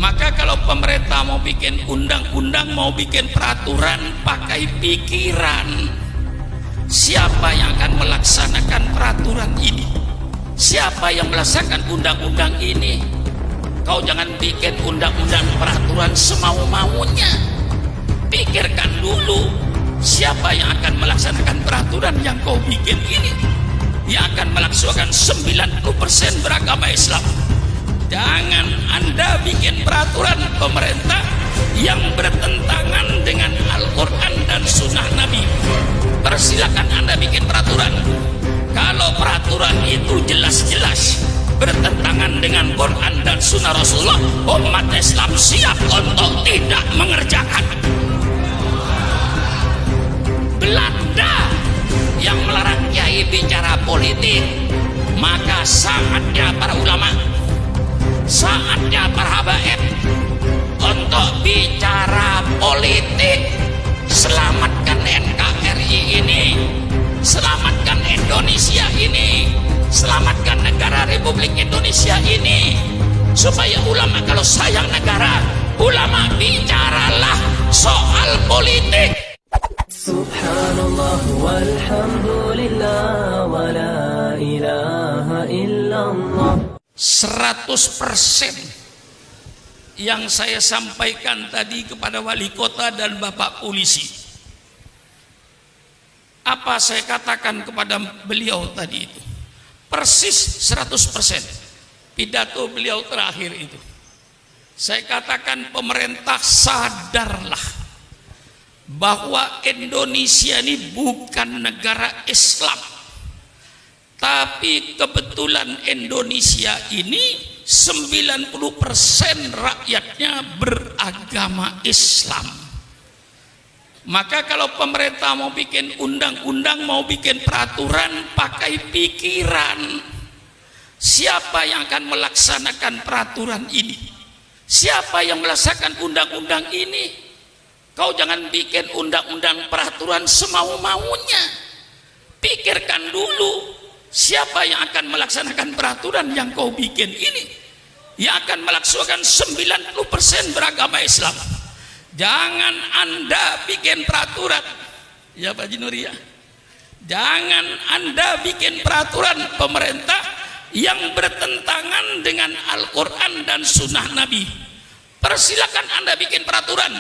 Maka kalau pemerintah mau bikin undang-undang, mau bikin peraturan, pakai pikiran. Siapa yang akan melaksanakan peraturan ini? Siapa yang melaksanakan undang-undang ini? Kau jangan bikin undang-undang peraturan semau-maunya. Pikirkan dulu, siapa yang akan melaksanakan peraturan yang kau bikin ini? Yang akan melaksanakan 90% beragama Islam. Jangan Anda bikin peraturan pemerintah yang bertentangan dengan Al-Quran dan Sunnah Nabi. Persilakan Anda bikin peraturan. Kalau peraturan itu jelas-jelas bertentangan dengan Quran dan Sunnah Rasulullah, umat Islam siap untuk tidak mengerjakan. Belanda yang melarang kiai bicara politik, maka saatnya para ulama, saatnya para habaib untuk bicara politik. Selamatkan NKRI ini, selamatkan Indonesia ini, selamatkan negara Republik Indonesia ini, supaya ulama kalau sayang negara, ulama bicaralah soal politik. Subhanallah walhamdulillah wa la ilaha illallah. 100% yang saya sampaikan tadi kepada wali kota dan bapak polisi, apa saya katakan kepada beliau tadi itu persis 100%. Pidato beliau terakhir itu saya katakan, pemerintah sadarlah bahwa Indonesia ini bukan negara Islam, tapi kebetulan Indonesia ini 90% rakyatnya beragama Islam. Maka kalau pemerintah mau bikin undang-undang, mau bikin peraturan, pakai pikiran. Siapa yang akan melaksanakan peraturan ini? Siapa yang melaksanakan undang-undang ini? Kau jangan bikin undang-undang peraturan semau-maunya. Pikirkan dulu, siapa yang akan melaksanakan peraturan yang kau bikin ini? Yang akan melaksanakan 90% beragama Islam. Jangan Anda bikin peraturan, ya Pak Jinuria. Jangan Anda bikin peraturan pemerintah yang bertentangan dengan Al-Quran dan Sunnah Nabi. Persilakan Anda bikin peraturan.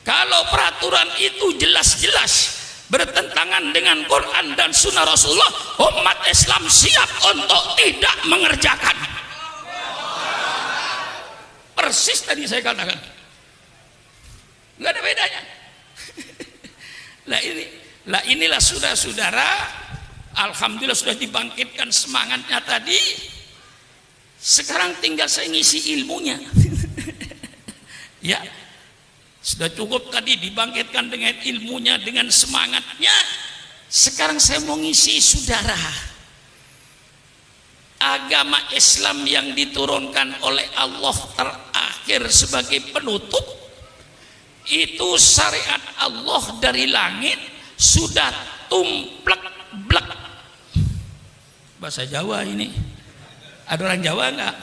Kalau peraturan itu jelas-jelas bertentangan dengan Quran dan Sunnah Rasulullah, umat Islam siap untuk tidak mengerjakan. Persis tadi saya katakan, nggak ada bedanya. Inilah saudara-saudara, alhamdulillah sudah dibangkitkan semangatnya tadi. Sekarang tinggal saya ngisi ilmunya. Ya, sudah cukup tadi dibangkitkan dengan ilmunya, dengan semangatnya. Sekarang saya mau ngisi saudara. Agama Islam yang diturunkan oleh Allah terakhir sebagai penutup, itu syariat Allah dari langit sudah tumplek-blek. Bahasa Jawa ini. Ada orang Jawa enggak?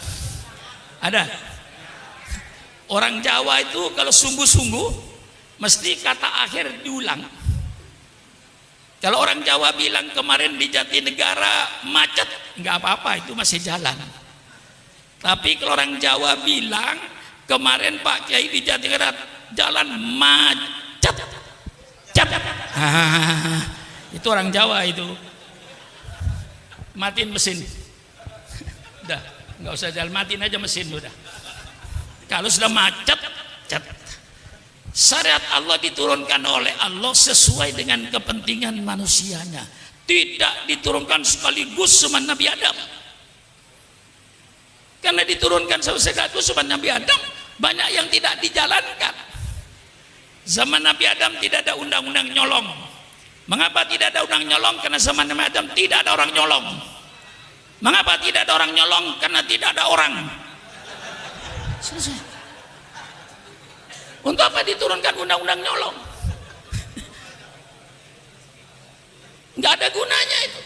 Ada. Orang Jawa itu kalau sungguh-sungguh mesti kata akhir diulang. Kalau orang Jawa bilang kemarin di Jatinegara macet, nggak apa-apa, itu masih jalan. Tapi kalau orang Jawa bilang kemarin Pak Kiai di Jatinegara jalan macet, itu orang Jawa itu. Matiin mesin. Udah, nggak usah jalan, matiin aja mesin udah. Kalau sudah macet, syariat Allah diturunkan oleh Allah sesuai dengan kepentingan manusianya. Tidak diturunkan sekaligus sama Nabi Adam. Karena diturunkan sekaligus sama Nabi Adam, banyak yang tidak dijalankan. Zaman Nabi Adam tidak ada undang-undang nyolong. Mengapa tidak ada undang nyolong? Karena zaman Nabi Adam tidak ada orang nyolong. Mengapa tidak ada orang nyolong? Karena tidak ada orang. Selesai. Untuk apa diturunkan undang-undang nyolong? Nggak ada gunanya itu.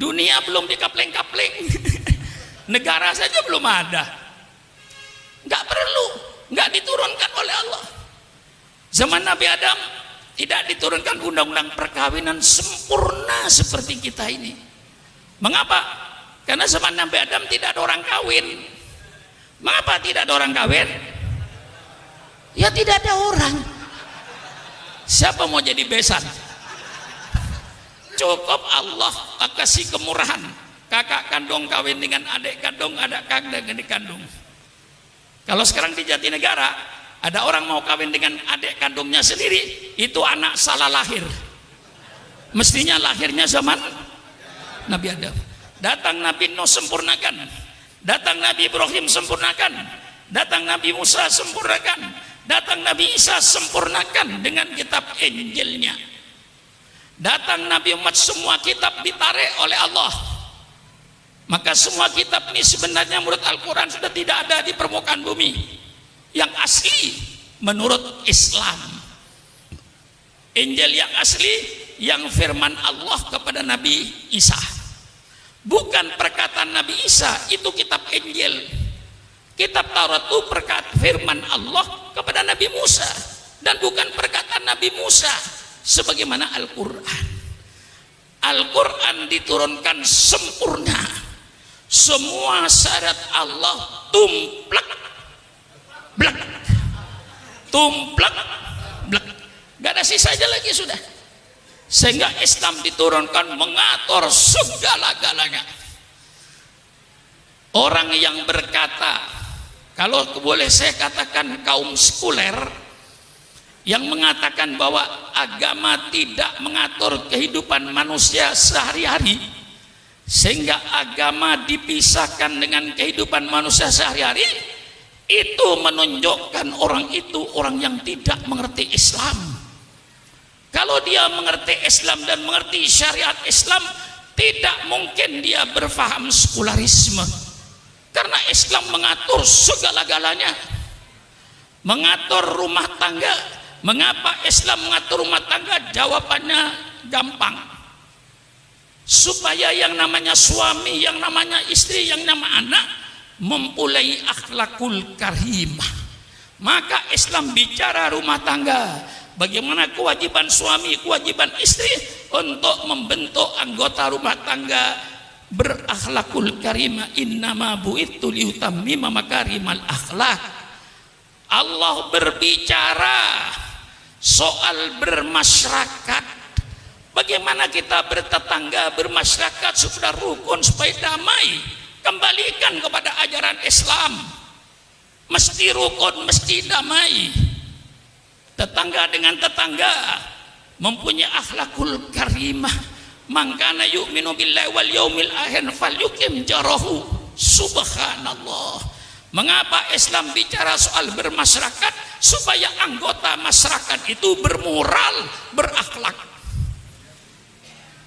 Dunia belum dikapling-kapling. Negara saja belum ada. perlu, nggak diturunkan oleh Allah. Zaman Nabi Adam tidak diturunkan undang-undang perkawinan sempurna seperti kita ini. Mengapa? Karena zaman Nabi Adam tidak ada orang kawin. Mengapa tidak ada orang kawin? Ya tidak ada orang. Siapa mau jadi besan? Cukup Allah kasih kemurahan. Kakak kandung kawin dengan adik kandung, adik kandung. Kalau sekarang di Jatinegara ada orang mau kawin dengan adik kandungnya sendiri, itu anak salah lahir. Mestinya lahirnya zaman Nabi Adam. Datang Nabi Nuh sempurnakan, datang Nabi Ibrahim sempurnakan, datang Nabi Musa sempurnakan, datang Nabi Isa sempurnakan dengan kitab Injilnya. Datang Nabi Muhammad, semua kitab ditarik oleh Allah. Maka semua kitab ini sebenarnya menurut Al-Quran sudah tidak ada di permukaan bumi. Yang asli menurut Islam, Injil yang asli, yang firman Allah kepada Nabi Isa, bukan perkataan Nabi Isa, itu kitab Injil. Kitab Taurat itu perkataan firman Allah kepada Nabi Musa, dan bukan perkataan Nabi Musa sebagaimana Al-Quran. Al-Quran diturunkan sempurna, semua syarat Allah tumplak blek, tumplak blek, gak ada sisanya lagi sudah. Sehingga Islam diturunkan mengatur segala-galanya. Orang yang berkata, kalau boleh saya katakan kaum sekuler, yang mengatakan bahwa agama tidak mengatur kehidupan manusia sehari-hari, sehingga agama dipisahkan dengan kehidupan manusia sehari-hari, itu menunjukkan orang itu orang yang tidak mengerti Islam. Kalau dia mengerti Islam dan mengerti syariat Islam, tidak mungkin dia berfaham sekularisme, karena Islam mengatur segala-galanya, mengatur rumah tangga. Mengapa Islam mengatur rumah tangga? Jawabannya gampang, supaya yang namanya suami, yang namanya istri, yang namanya anak mempunyai akhlakul karimah. Maka Islam bicara rumah tangga, bagaimana kewajiban suami, kewajiban istri untuk membentuk anggota rumah tangga berakhlakul karimah. Innama bu'itsu liutammima makarimal akhlak. Allah berbicara soal bermasyarakat, bagaimana kita bertetangga, bermasyarakat supaya rukun, supaya damai. Kembalikan kepada ajaran Islam, mesti rukun, mesti damai. Tetangga dengan tetangga mempunyai akhlakul karimah. Mangkana yu'minu billahi wal yaumil akhir falyukim jarahu. Subhanallah. Mengapa Islam bicara soal bermasyarakat? Supaya anggota masyarakat itu bermoral, berakhlak.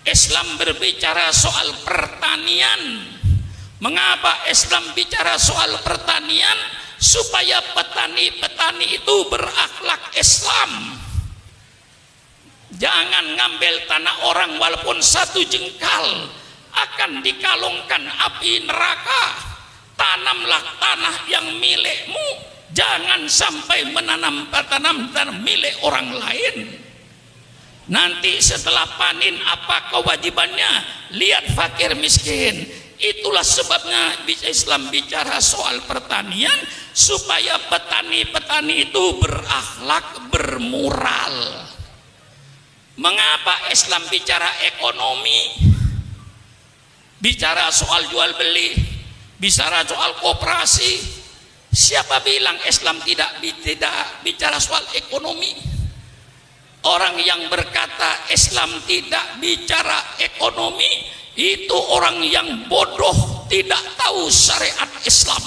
Islam berbicara soal pertanian. Mengapa Islam bicara soal pertanian? Supaya petani-petani itu berakhlak Islam. Jangan ngambil tanah orang walaupun satu jengkal, akan dikalungkan api neraka. Tanamlah tanah yang milikmu, jangan sampai menanam tanam milik orang lain. Nanti setelah panen apa kewajibannya? Lihat fakir miskin. Itulah sebabnya Islam bicara soal pertanian, supaya petani-petani itu berakhlak, bermoral. Mengapa Islam bicara ekonomi? Bicara soal jual beli, bicara soal koperasi. Siapa bilang Islam tidak bicara soal ekonomi? Orang yang berkata Islam tidak bicara ekonomi, itu orang yang bodoh, tidak tahu syariat Islam.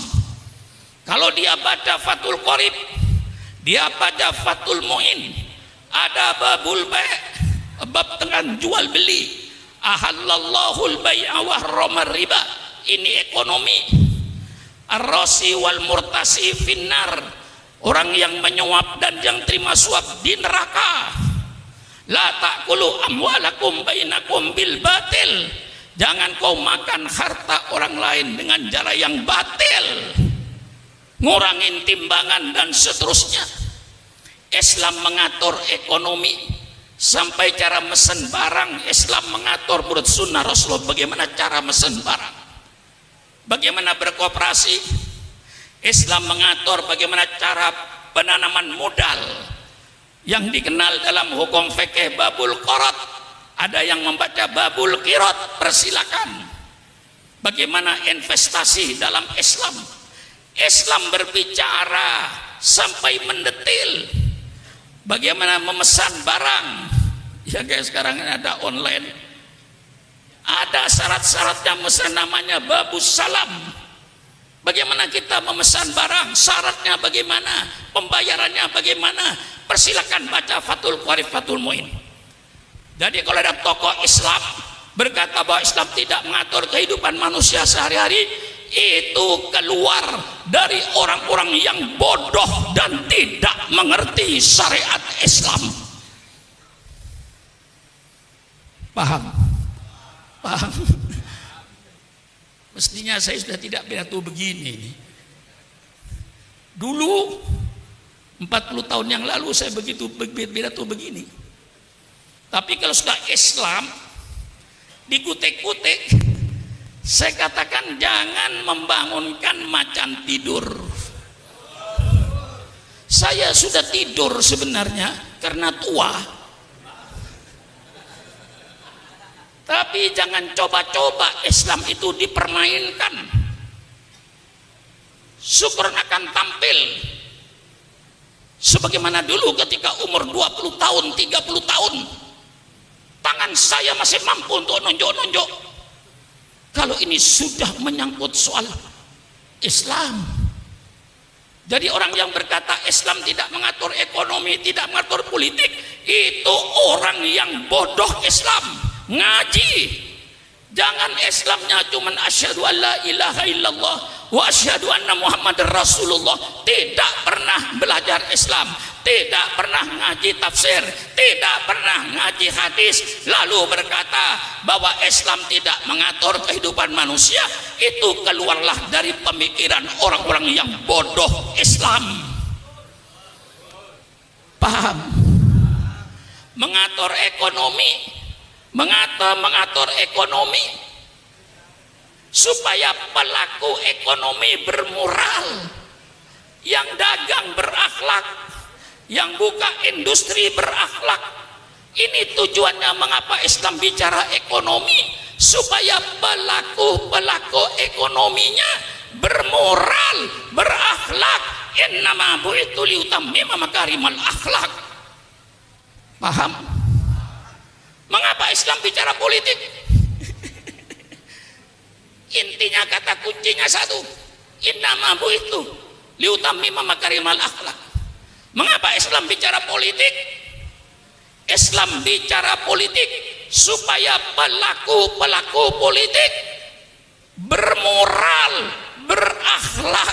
Kalau dia baca Fathul Qorib, dia baca Fathul Mu'in, ada babul bai', bab dengan jual beli. Ahallallahul bai'a wa harramar riba. Ini ekonomi. Ar-rasi wal murtasi finnar. Orang yang menyuap dan yang terima suap di neraka. La ta'kulu amwalakum bainakum bil batil. Jangan kau makan harta orang lain dengan cara yang batil. ngurangin timbangan dan seterusnya. Islam mengatur ekonomi sampai cara mesen barang. Islam mengatur menurut sunnah Rasulullah bagaimana cara mesen barang, bagaimana berkooperasi. Islam mengatur bagaimana cara penanaman modal yang dikenal dalam hukum fikih babul qirot. Ada yang membaca babul qirot, persilakan. Bagaimana investasi dalam Islam. Islam berbicara sampai mendetil bagaimana memesan barang. Ya kayak sekarang ada online, ada syarat-syaratnya, memesan namanya babus salam. Bagaimana kita memesan barang, syaratnya bagaimana, pembayarannya bagaimana. Persilakan baca Fathul Qarib, Fathul Muin. Jadi kalau ada tokoh Islam berkata bahwa Islam tidak mengatur kehidupan manusia sehari-hari, itu keluar dari orang-orang yang bodoh dan tidak mengerti syariat Islam. Paham? Paham? Mestinya saya sudah tidak pidato begini. Dulu 40 tahun yang lalu saya begitu pidato begini. Tapi kalau sudah Islam dikutik-kutik, saya katakan jangan membangunkan macan tidur. Saya sudah tidur sebenarnya karena tua. Tapi jangan coba-coba Islam itu dipermainkan. Syukur akan tampil sebagaimana dulu ketika umur 20 tahun, 30 tahun. Tangan saya masih mampu untuk nonjok-nonjok. Kalau ini sudah menyangkut soal Islam. Jadi orang yang berkata Islam tidak mengatur ekonomi, tidak mengatur politik, itu orang yang bodoh Islam. Ngaji. Jangan Islamnya cuma asyhadu an la ilaha illallah wa asyhadu anna Muhammadar Rasulullah. Tidak pernah belajar Islam, tidak pernah ngaji tafsir, tidak pernah ngaji hadis, lalu berkata bahwa Islam tidak mengatur kehidupan manusia. Itu keluarlah dari pemikiran orang-orang yang bodoh Islam. Paham? Mengatur ekonomi, mengatur ekonomi supaya pelaku ekonomi bermoral, yang dagang berakhlak, yang buka industri berakhlak. Ini tujuannya mengapa Islam bicara ekonomi, supaya pelaku ekonominya bermoral, berakhlak. Innama bu'itsu liutammima makarimal akhlak. Paham? Mengapa Islam bicara politik? Intinya kata kuncinya satu, innama bu'itsu liutammima makarimal akhlak. Mengapa Islam bicara politik? Islam bicara politik supaya pelaku politik bermoral, berakhlak.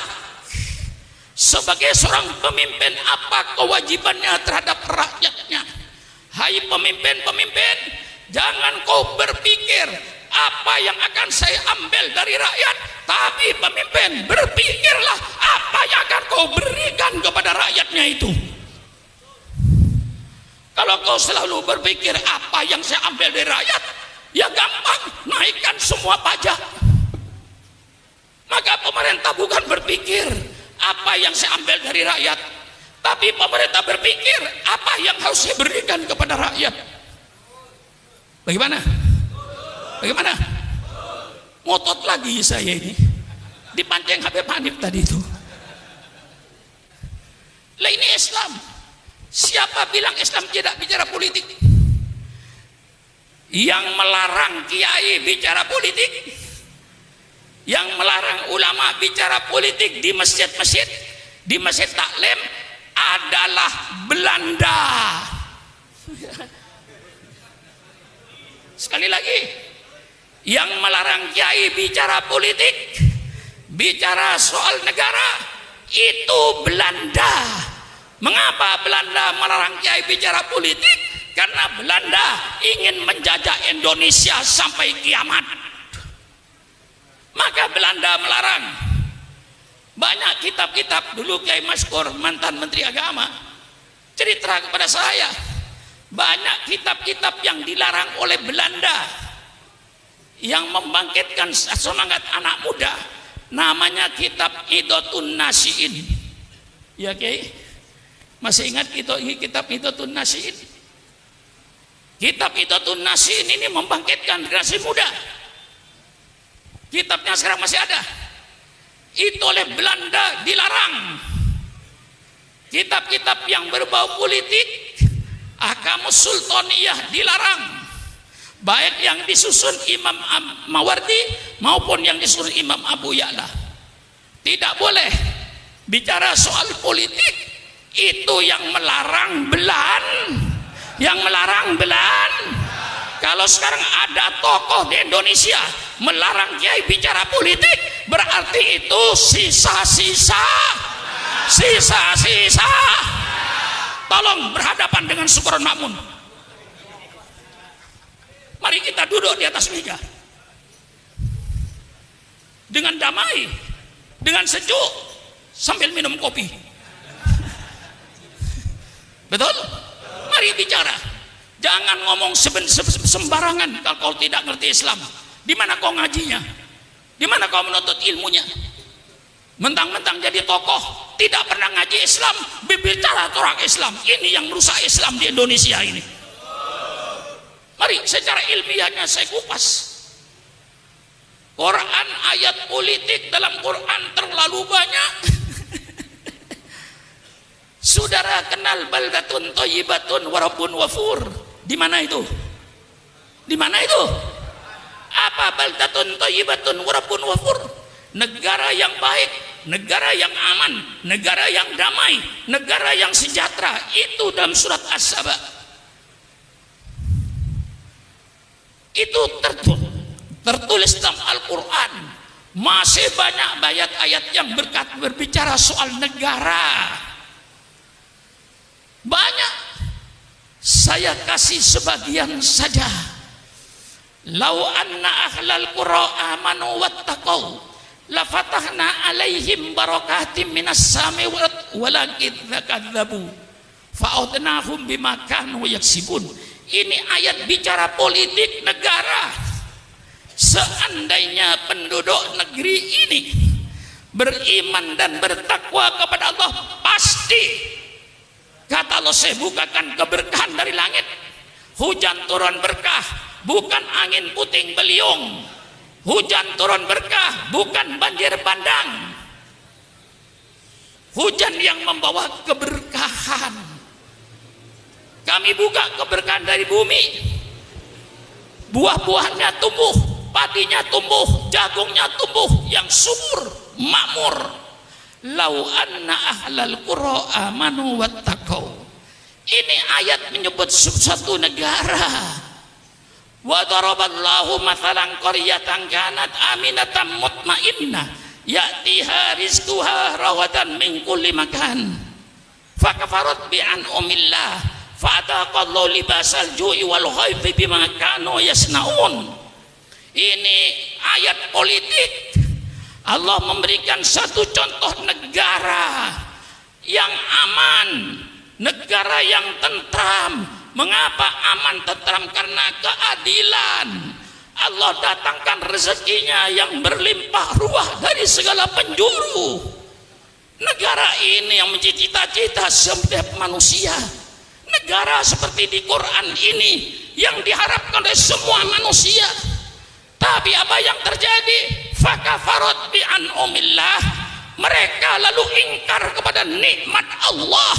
Sebagai seorang pemimpin, apa kewajibannya terhadap rakyatnya? Hai pemimpin-pemimpin, jangan kau berpikir apa yang akan saya ambil dari rakyat, tapi pemimpin berpikirlah apa yang akan kau berikan kepada rakyatnya itu. Kalau kau selalu berpikir apa yang saya ambil dari rakyat, ya gampang, naikkan semua pajak. Maka pemerintah bukan berpikir apa yang saya ambil dari rakyat, tapi pemerintah berpikir apa yang harus saya berikan kepada rakyat. Bagaimana? Bagaimana? Ngotot lagi saya ini, dipancing Habib Hanif tadi itu. Lah ini Islam. Siapa bilang Islam tidak bicara politik? Yang melarang kiai bicara politik, yang melarang ulama bicara politik di masjid-masjid, di masjid taklim adalah Belanda. Sekali lagi, yang melarang kiai bicara politik, bicara soal negara, itu Belanda. Mengapa Belanda melarang kiai bicara politik? Karena Belanda ingin menjajah Indonesia sampai kiamat. Maka Belanda melarang. Banyak kitab-kitab. Dulu Kiai Maskur, mantan Menteri Agama, cerita kepada saya, banyak kitab-kitab yang dilarang oleh Belanda yang membangkitkan semangat anak muda. Namanya kitab Idotun Nasiin. Ya Kiai, masih ingat kitab Idotun Nasiin? Kitab Idotun Nasiin ini membangkitkan generasi muda. Kitabnya sekarang masih ada. Itu oleh Belanda dilarang. Kitab-kitab yang berbau politik, Ahkamus Sultaniyah dilarang. Baik yang disusun Imam Mawardi maupun yang disusun Imam Abu Ya'la. Tidak boleh bicara soal politik. Itu yang melarang Belan. Kalau sekarang ada tokoh di Indonesia melarang kiai bicara politik, berarti itu sisa-sisa. Tolong berhadapan dengan Syukuron Makmun. Mari kita duduk di atas meja dengan damai, dengan sejuk, sambil minum kopi. Betul? Mari bicara. Jangan ngomong sembarangan kalau tidak ngerti Islam. Di mana kau ngajinya? Di mana kau menuntut ilmunya? Mentang-mentang jadi tokoh, tidak pernah ngaji Islam, berbicara orang Islam. Ini yang merusak Islam di Indonesia ini. Mari secara ilmiahnya saya kupas. Quran, ayat politik dalam Quran terlalu banyak. Saudara kenal baldatun thayyibatun wa rabbun ghafur? Di mana itu? Di mana itu? Apa baldatun thayyibatun wa rabbun ghafur? Negara yang baik, negara yang aman, negara yang damai, negara yang sejahtera. Itu dalam surat As-Saba. Itu tertulis dalam Al-Quran. Masih banyak ayat-ayat yang berbicara soal negara. Banyak. Saya kasih sebagian saja. Lau anna ahlal qura amanu wattaqau lafatahna alaihim barakatim minas sami walakin dzakadzabu fa'udnahum bima kanu yaksibun. Ini ayat bicara politik negara. Seandainya penduduk negeri ini beriman dan bertakwa kepada Allah, pasti kata Allah, saya bukakan keberkahan dari langit. Hujan turun berkah, bukan angin puting beliung. Hujan turun berkah, bukan banjir bandang. Hujan yang membawa keberkahan. Kami buka keberkahan dari bumi. Buah-buahannya tumbuh, padinya tumbuh, jagungnya tumbuh, yang subur, makmur. Lau anna ahlal qura amanu wattaqau. Ini ayat menyebut suatu negara. Wa daraballahu mathalan qaryatan kanat aminatan mutmainnah ya'tiha rizquha rawadan min kulli makan fakafarat bi an'amillah fa'ataqallahu libasal ju'i wal khawfi bima kanu yasnaun. Ini ayat politik. Allah memberikan satu contoh negara yang aman, negara yang tentram. Mengapa aman tentram? Karena keadilan. Allah datangkan rezekinya yang berlimpah ruah dari segala penjuru. Negara ini yang menjadi cita-cita setiap manusia. Negara seperti di Quran ini yang diharapkan oleh semua manusia. Tapi apa yang terjadi? Fakafarat bi an'amillah. Mereka lalu ingkar kepada nikmat Allah.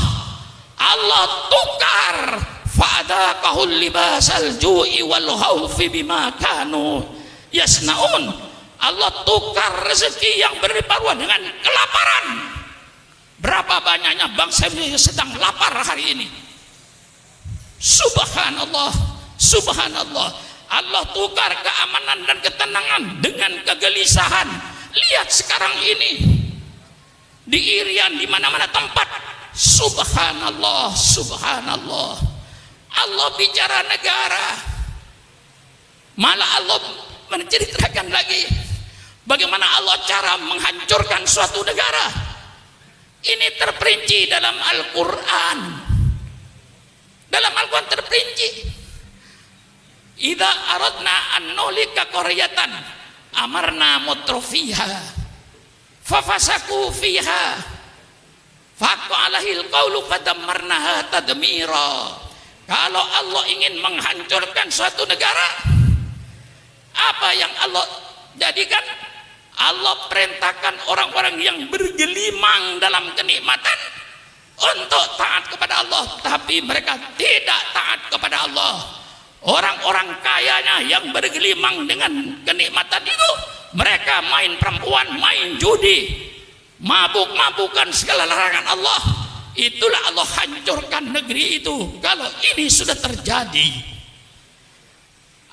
Allah tukar. Fa'adaqahul libasal ju'i wal khawfi bima kanu yasnaun. Allah tukar rezeki yang berlimpah ruah dengan kelaparan. Berapa banyaknya bangsa Indonesia sedang lapar hari ini? Subhanallah, subhanallah. Allah tukar keamanan dan ketenangan dengan kegelisahan. Lihat sekarang ini di Irian, di mana-mana tempat. Subhanallah, subhanallah. Allah bicara negara, malah Allah menceritakan lagi bagaimana Allah cara menghancurkan suatu negara. Ini terperinci dalam Al-Quran. Dalam Al-Quran terperinci. Idza aradna an nuhlika qaryatan amarna mutrafiha fafasaku fiha faqqa alaihil qawlu fadammarnaha tadmira. Kalau Allah ingin menghancurkan suatu negara, apa yang Allah jadikan? Allah perintahkan orang-orang yang bergelimang dalam kenikmatan untuk taat kepada Allah, tapi mereka tidak taat kepada Allah. Orang-orang kayanya yang bergelimang dengan kenikmatan itu, mereka main perempuan, main judi, mabuk-mabukan, segala larangan Allah. Itulah Allah hancurkan negeri itu. Kalau ini sudah terjadi,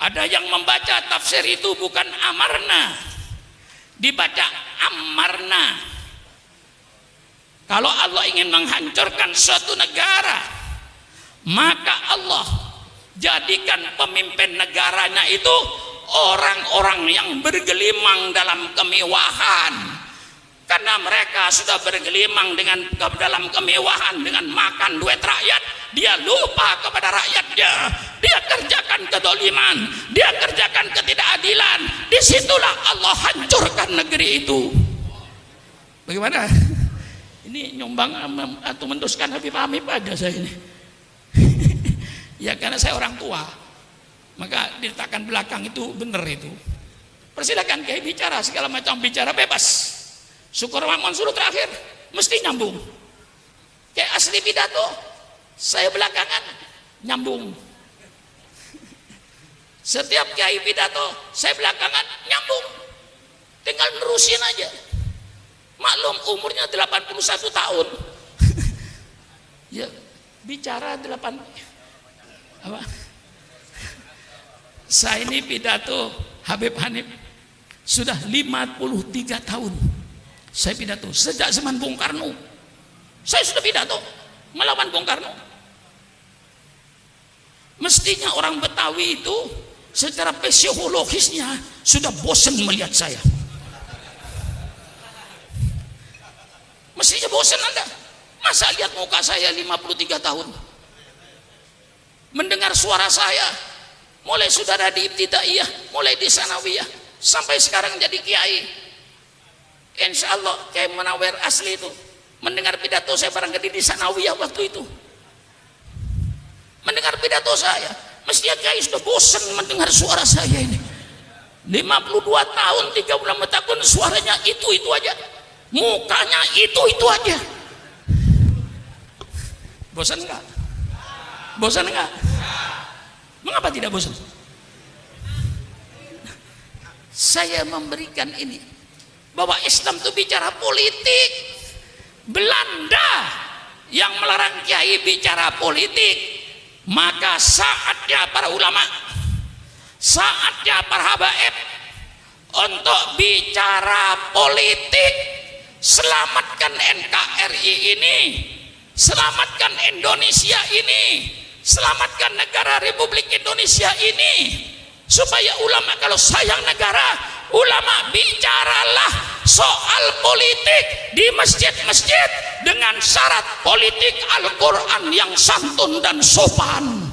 ada yang membaca tafsir itu bukan amarna, dibaca amarna. Kalau Allah ingin menghancurkan suatu negara, maka Allah jadikan pemimpin negaranya itu orang-orang yang bergelimang dalam kemewahan. Karena mereka sudah bergelimang dalam kemewahan, dengan makan duit rakyat, dia lupa kepada rakyatnya. Dia kerjakan kedoliman, dia kerjakan ketidakadilan. Disitulah Allah hancurkan negeri itu. Bagaimana? Ini nyumbang atau menduskan Habib Hamid aja saya ini. Ya karena saya orang tua, maka diletakkan belakang itu benar itu. Persilakan Kiai bicara, segala macam bicara bebas. Syukur Rahman suruh terakhir mesti nyambung. Kayak asli pidato, saya belakangan nyambung. Setiap Kiai pidato saya belakangan nyambung. Tinggal nerusin aja. Maklum umurnya 81 tahun. Ya, bicara 8 apa? Saya ini pidato Habib Hanif sudah 53 tahun. Saya pidato sejak zaman Bung Karno. Saya sudah pidato melawan Bung Karno. Mestinya orang Betawi itu secara psikologisnya sudah bosan melihat saya. Mestinya bosan Anda. Masa lihat muka saya 53 tahun, mendengar suara saya mulai saudara di ibtidaiyah, mulai di sanawiyah, sampai sekarang jadi kiai. Insya Allah Kiai Munawir asli itu mendengar pidato saya barangkali di sanawiyah waktu itu, mendengar pidato saya, mestinya Kiai sudah bosan mendengar suara saya ini. 52 tahun 36 tahun suaranya itu aja, mukanya itu aja. Bosan enggak? Bosan enggak? Mengapa tidak bosan? Saya memberikan ini bahwa Islam itu bicara politik. Belanda yang melarang kiai bicara politik, maka saatnya para ulama, saatnya para habaib untuk bicara politik. Selamatkan NKRI ini, selamatkan Indonesia ini, selamatkan negara Republik Indonesia ini, supaya ulama kalau sayang negara, ulama bicaralah soal politik di masjid-masjid dengan syarat politik Al-Quran yang santun dan sopan,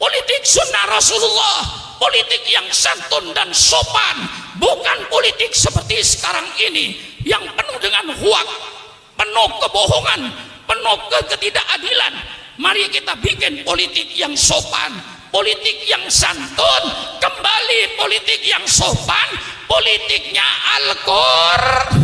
politik sunnah Rasulullah, politik yang santun dan sopan, bukan politik seperti sekarang ini yang penuh dengan hoak, penuh kebohongan, penuh ketidakadilan. Mari kita bikin politik yang sopan, politik yang santun, kembali politik yang sopan, politiknya Al-Qur'an.